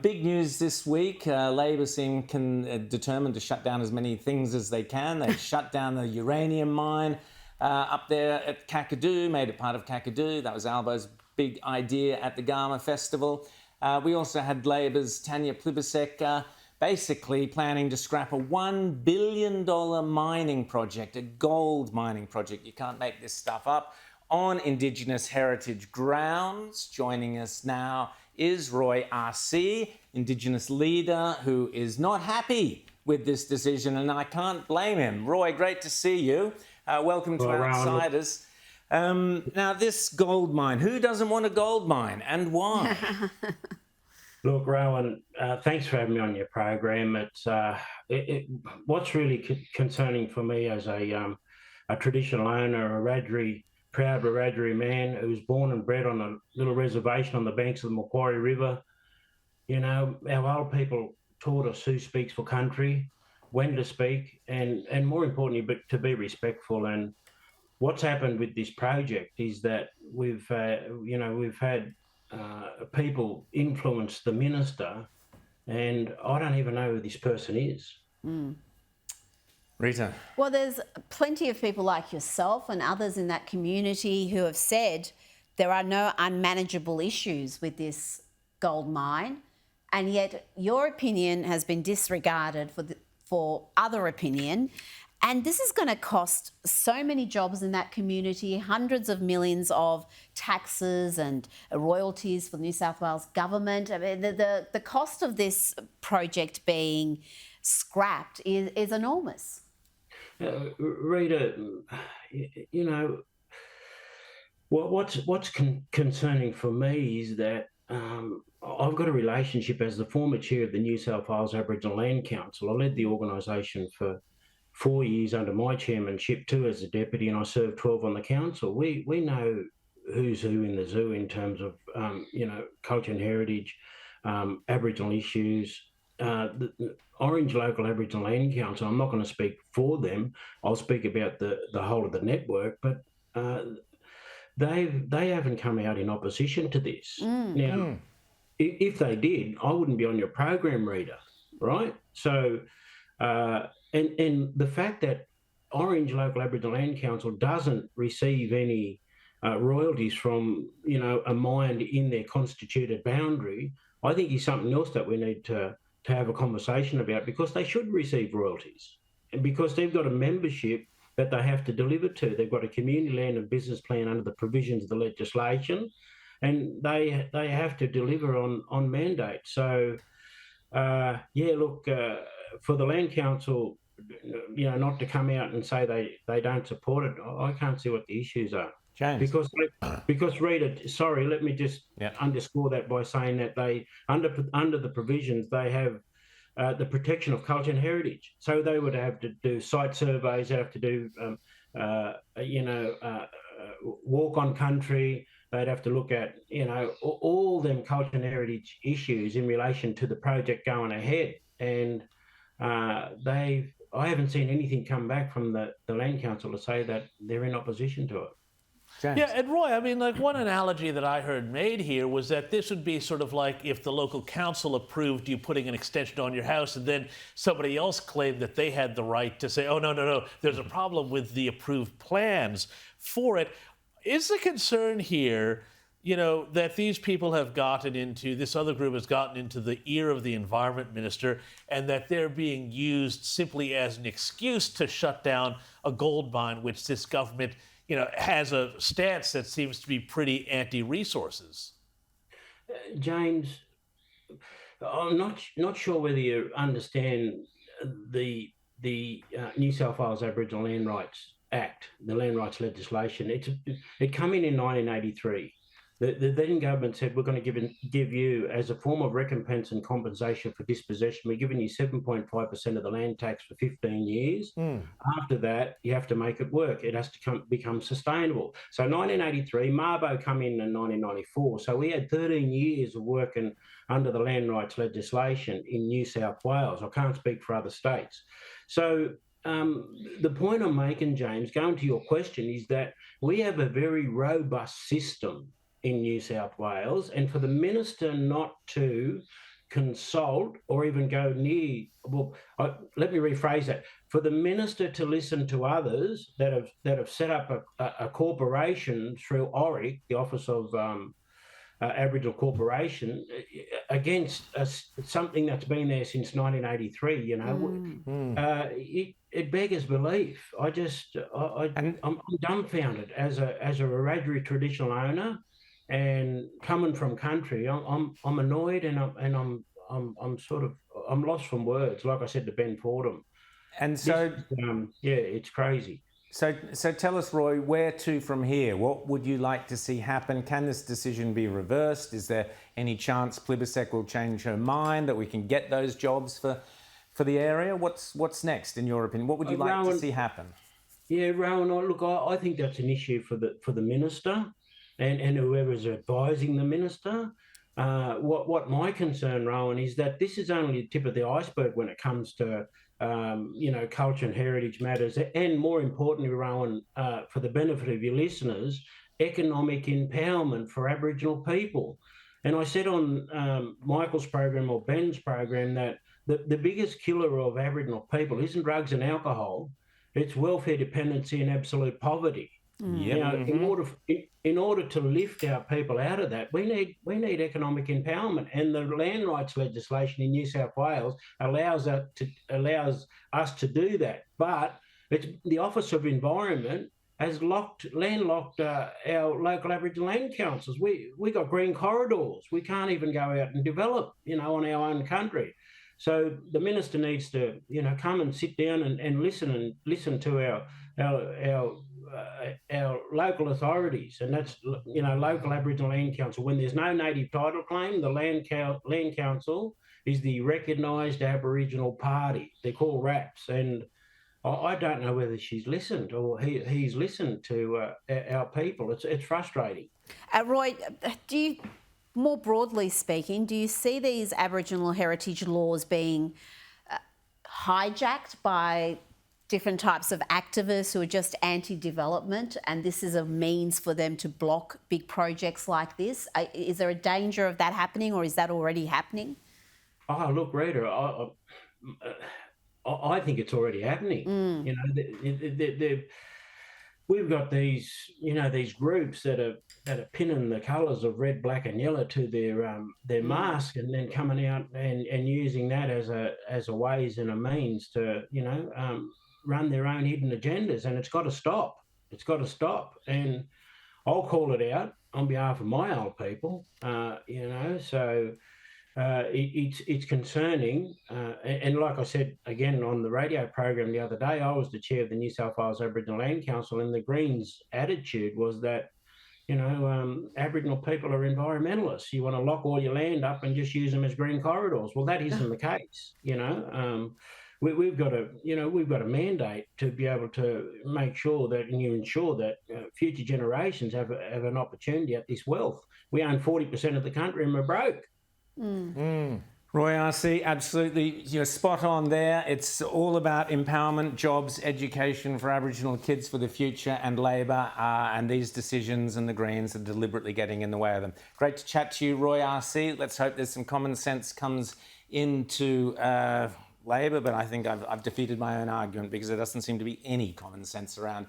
Big news this week. Labor seem determined to shut down as many things as they can. They shut down the uranium mine up there at Kakadu, made it part of Kakadu. That was Albo's big idea at the Garma Festival. We also had Labor's Tanya Plibersek basically planning to scrap a $1 billion mining project, a gold mining project. You can't make this stuff up, on Indigenous heritage grounds. Joining us now is Roy RC, Indigenous leader who is not happy with this decision, and I can't blame him. Roy, great to see you. Welcome to Outsiders. Now, this gold mine, who doesn't want a gold mine and why? Look, Rowan, thanks for having me on your program. What's really concerning for me as a traditional owner, proud Wiradjuri man who was born and bred on a little reservation on the banks of the Macquarie River. You know, our old people taught us who speaks for country, when to speak, and more importantly, to be respectful. And what's happened with this project is that we've had people influence the minister, and I don't even know who this person is. Rita. Well, there's plenty of people like yourself and others in that community who have said there are no unmanageable issues with this gold mine, and yet your opinion has been disregarded for other opinion. And this is going to cost so many jobs in that community, hundreds of millions of taxes and royalties for the New South Wales government. I mean, the cost of this project being scrapped is enormous. Rita, you know, what's concerning for me is that I've got a relationship as the former chair of the New South Wales Aboriginal Land Council. I led the organisation for 4 years under my chairmanship, 2 as a deputy, and I served 12 on the council. We know who's who in the zoo in terms of culture and heritage, Aboriginal issues. The Orange Local Aboriginal Land Council, I'm not going to speak for them. I'll speak about the whole of the network, but they haven't come out in opposition to this. Now, if they did, I wouldn't be on your program, Rita, right? So, and the fact that Orange Local Aboriginal Land Council doesn't receive any royalties from, a mine in their constituted boundary, I think is something else that we need to have a conversation about, because they should receive royalties, and because they've got a membership that they have to deliver to. They've got a community land and business plan under the provisions of the legislation, and they have to deliver on mandate. So, for the Land Council, not to come out and say they don't support it, I can't see what the issues are. James. Because Rita, sorry, let me just underscore that by saying that they, under the provisions, they have the protection of culture and heritage. So they would have to do site surveys, they have to do, walk on country. They'd have to look at, all them culture and heritage issues in relation to the project going ahead. And I haven't seen anything come back from the Land Council to say that they're in opposition to it. James. Yeah, and Roy, I mean, like, one analogy that I heard made here was that this would be sort of like if the local council approved you putting an extension on your house, and then somebody else claimed that they had the right to say, oh, no, there's a problem with the approved plans for it. Is the concern here, that these people have gotten into, this other group has gotten into the ear of the Environment Minister, and that they're being used simply as an excuse to shut down a gold mine, which this government has a stance that seems to be pretty anti-resources? James, I'm not sure whether you understand the New South Wales Aboriginal Land Rights Act, the land rights legislation. It came in 1983. The then government said, we're going to give you, as a form of recompense and compensation for dispossession, we're giving you 7.5% of the land tax for 15 years. After that, you have to make it work. It has to become sustainable. So 1983, Mabo come in 1994. So we had 13 years of working under the land rights legislation in New South Wales. I can't speak for other states. So the point I'm making, James, going to your question, is that we have a very robust system in New South Wales, and for the minister not to consult or even go near. Well, let me rephrase that. For the minister to listen to others that have set up a corporation through ORIC, the Office of Aboriginal Corporation, against something that's been there since 1983. You know, it beggars belief. I'm dumbfounded as a Wiradjuri traditional owner, and coming from country. I'm annoyed, and I'm lost from words. Like I said to Ben Fordham, And so, it's crazy. So tell us, Roy, where to from here? What would you like to see happen? Can this decision be reversed? Is there any chance Plibersek will change her mind, that we can get those jobs for the area? What's next, in your opinion? What would you like Rowan, to see happen? Yeah, Rowan, look, I think that's an issue for the minister and whoever's advising the minister. What my concern, Rowan, is that this is only the tip of the iceberg when it comes to culture and heritage matters, and more importantly, Rowan, for the benefit of your listeners, economic empowerment for Aboriginal people. And I said on Michael's program or Ben's program that the biggest killer of Aboriginal people isn't drugs and alcohol, it's welfare dependency and absolute poverty. Yep. In order to lift our people out of that, we need economic empowerment, and the land rights legislation in New South Wales allows us to do that. But it's the Office of Environment has landlocked our local Aboriginal land councils. We got green corridors. We can't even go out and develop, on our own country. So the minister needs to, come and sit down and listen to our local authorities, and that's local Aboriginal Land Council. When there's no native title claim, the Land Council is the recognised Aboriginal party. They're called RAPs, and I don't know whether she's listened or he's listened to our people. It's frustrating. Roy, more broadly speaking, do you see these Aboriginal heritage laws being hijacked by different types of activists who are just anti-development, and this is a means for them to block big projects like this? Is there a danger of that happening, or is that already happening? Oh, look, Rita, I think it's already happening. We've got these groups that are pinning the colours of red, black, and yellow to their mask, and then coming out and using that as a ways and a means to run their own hidden agendas, and it's got to stop. It's got to stop, and I'll call it out on behalf of my old people. So it's concerning, and like I said again on the radio program the other day, I was the chair of the New South Wales Aboriginal Land Council, and the Greens' attitude was that Aboriginal people are environmentalists. You want to lock all your land up and just use them as green corridors. Well, that isn't the case. We've got a mandate to be able to make sure that, and you ensure that future generations have an opportunity at this wealth. We own 40% of the country and we're broke. Roy RC, absolutely, you're spot on there. It's all about empowerment, jobs, education for Aboriginal kids for the future, and Labor and these decisions and the Greens are deliberately getting in the way of them. Great to chat to you, Roy RC. Let's hope there's some common sense comes into Labor, but I think I've defeated my own argument, because there doesn't seem to be any common sense around